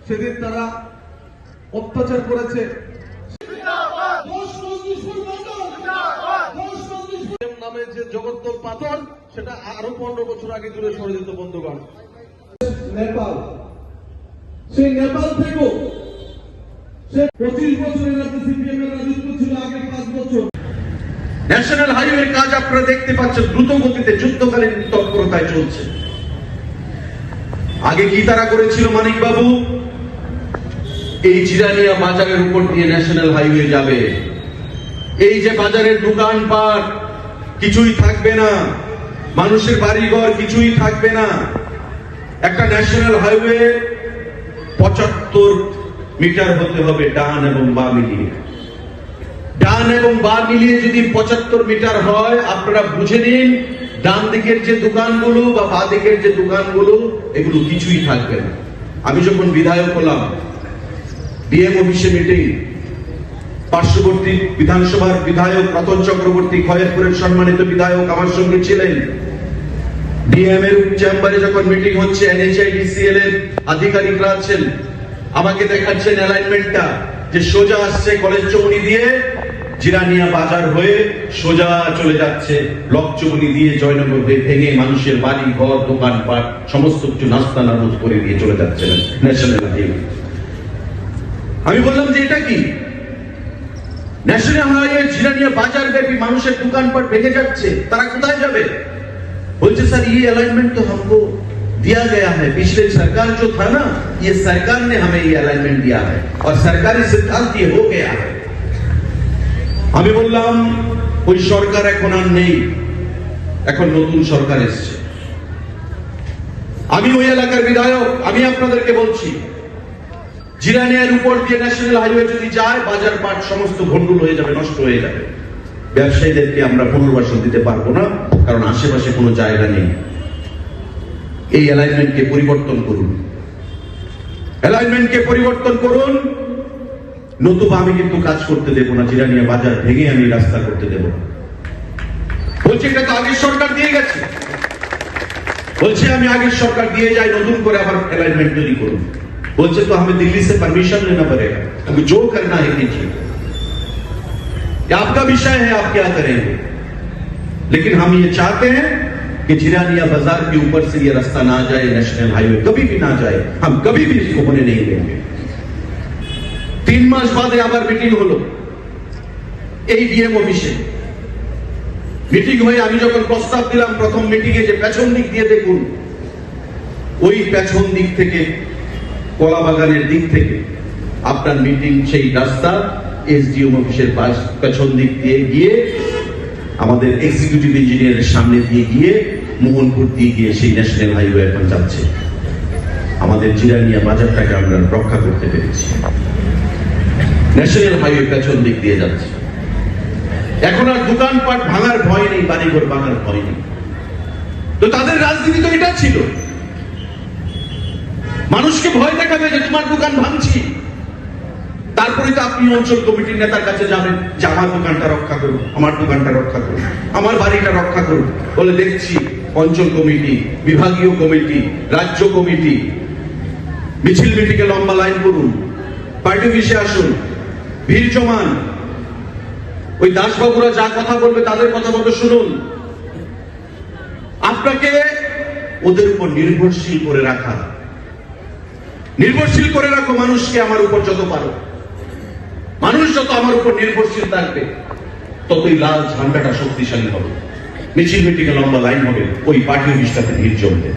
সেদিন তারা অত্যাচার করেছে। নামে যে জগদ্দল পাথর, সেটা আরো 15 বছর আগে দূরে সরে যেত বন্ধুগণ। নেপাল, সেই নেপাল থেকেও 25 বছরের রাজ্যে সিপিএম এর রাজত্ব ছিল, আগে 5 বছর। ন্যাশনাল হাইওয়ের কাজ আপনারা দেখতে পাচ্ছেন দ্রুত গতিতে যুদ্ধকালীন তৎপরতায় চলছে। আগে কি তারা করেছিল মানিক বাবু? এই জিরানিয়া বাজারের উপর দিয়ে ন্যাশনাল হাইওয়ে যাবে, এই যে বাজারের দোকানপাট কিছুই থাকবে না, মানুষের বাড়িঘর কিছুই থাকবে না। একটা ন্যাশনাল হাইওয়ে 75 মিটার হতে হবে ডান এবং বাঁ মিলিয়ে। ডান এবং বাঁ মিলিয়ে যদি 75 মিটার হয়, আপনারা বুঝে নিন ডান দিকের যে দোকানগুলো বা বাঁ দিকের যে দোকানগুলো, এগুলো কিছুই থাকবে না। আমি যখন বিধায়ক হলাম, ডিএম অফিসে মিটিং, পার্শ্ববর্তী বিধানসভার বিধায়ক রতন চক্রবর্তী, খয়েরপুরের সম্মানিত বিধায়ক আমার সঙ্গে ছিলেন। ডিএম এর চেম্বারে যখন মিটিং হচ্ছে, NHIDCL এর আধিকারিকরা আছেন, আমাকে দেখাচ্ছেন অ্যালাইনমেন্টটা, যে সোজা আসছে কলেজ চৌনি দিয়ে, জিরানিয়া বাজার হয়ে সোজা চলে যাচ্ছে ব্লক চৌনি দিয়ে, জয়নগর ভেঙে মানুষের বাড়ি ঘর দোকানপাট সমস্ত কিছু নাস্তা নাবুদ করে দিয়ে চলে যাচ্ছিলেন ন্যাশনাল হাইওয়ে। আমি বললাম যে এটা কি ন্যাশনাল হাইওয়ে? জিরানিয়া বাজার ব্যাপী মানুষের দোকানপাট ভেঙে যাচ্ছে, তারা কোথায় যাবে? बोलते सर ये अलाइनमेंट तो हमको दिया गया है, पिछले सरकार जो था ना, ये सरकार ने हमें ये अलाइनमेंट दिया है और सरकारी सिद्धांत ये हो गया है। আমি বললাম ওই সরকার এখন আর নেই, এখন নতুন সরকার এসেছে। আমি ওই এলাকার বিধায়ক, আমি আপনাদেরকে বলছি, জিরানিয়ার উপর দিয়ে ন্যাশনাল হাইওয়ে যদি যায়, বাজার পাট সমস্ত ভন্ডুল হয়ে যাবে, নষ্ট হয়ে যাবে। ব্যবসায়ীদেরকে আমরা পুনর্বাসন দিতে পারবো না, কারণ আশেপাশে কোনো জায়গা নেই। এই অ্যালাইনমেন্টকে পরিবর্তন করুন, অ্যালাইনমেন্টকে পরিবর্তন করুন, নতুবা আমি কিন্তু কাজ করতে দেবো না। জিরানিয়া বাজার ভেঙে আমি রাস্তা করতে দেবো না। বলছে এটা তো আগের সরকার দিয়ে গেছে, বলছে আমি আগের সরকার দিয়ে যাই, নতুন করে আবার অ্যালাইনমেন্ট তৈরি করুন। বলছে তো हमें दिल्ली से परमिशन लेना पड़ेगा, क्योंकि जो करना है कीजिए, आपका विषय है, आप क्या करेंगे। लेकिन हम ये चाहते हैं कि जिरानिया बाजार के ऊपर से ये रास्ता ना जाए, नेशनल हाईवे कभी भी ना जाए, हम कभी भी इसको होने नहीं देंगे। 3 মাস বাদে আবার মিটিং হলো এই ডিএম অফিসে। মিটিং হয়ে আমি যখন প্রস্তাব দিলাম প্রথম মিটিং এ, যে পেছন দিক দিয়ে দেখুন, ওই পেছন দিক থেকে, কলা বাগানের দিক থেকে আপনার মিটিং, সেই রাস্তা এসডিএম অফিসের পাশ পেছন দিক দিয়ে গিয়ে, আমাদের এক্সিকিউটিভ ইঞ্জিনিয়ারের সামনে দিয়ে গিয়ে, মোহনপুর দিয়ে গিয়ে সেই ন্যাশনাল হাইওয়ে এখন যাচ্ছে। আমাদের জিরানিয়া বাজারটাকে আমরা রক্ষা করতে পেরেছি। ন্যাশনাল হাইওয়ে পেছন দিক দিয়ে যাচ্ছে। এখন আর দোকানপাট ভাঙার ভয় নেই, বাড়িঘর ভাঙার ভয় নেই। তো তাদের রাজনীতি তো এটা ছিল, মানুষকে ভয় দেখাবে যে তোমার দোকান ভাঙছি। তারপরে তো আপনি অঞ্চল কমিটির নেতার কাছে যাবেন যে আমার দোকানটা রক্ষা করুন, আমার দোকানটা রক্ষা করুন, আমার বাড়িটা রক্ষা করুন। বলে দেখছি অঞ্চল কমিটি, বিভাগীয় কমিটি, রাজ্য কমিটি মিছিল মিটিংয়ে লম্বা লাইন করুন, পার্টি অফিসে আসুন, ভিড় জমান, ওই দাসবাবুরা যা কথা বলবে তাদের কথা মতো শুনুন। আপনাকে ওদের উপর নির্ভরশীল করে রাখা, নির্ভরশীল করে রাখো মানুষকে আমার উপর যত পারো। মানুষ যত আমার উপর নির্ভরশীল থাকবে, ততই লাল ঝান্ডাটা শক্তিশালী হবে, মিছিল মিটিংয়ে লম্বা লাইন হবে, ওই পার্টি অফিসটাতে ভিড় জমবে।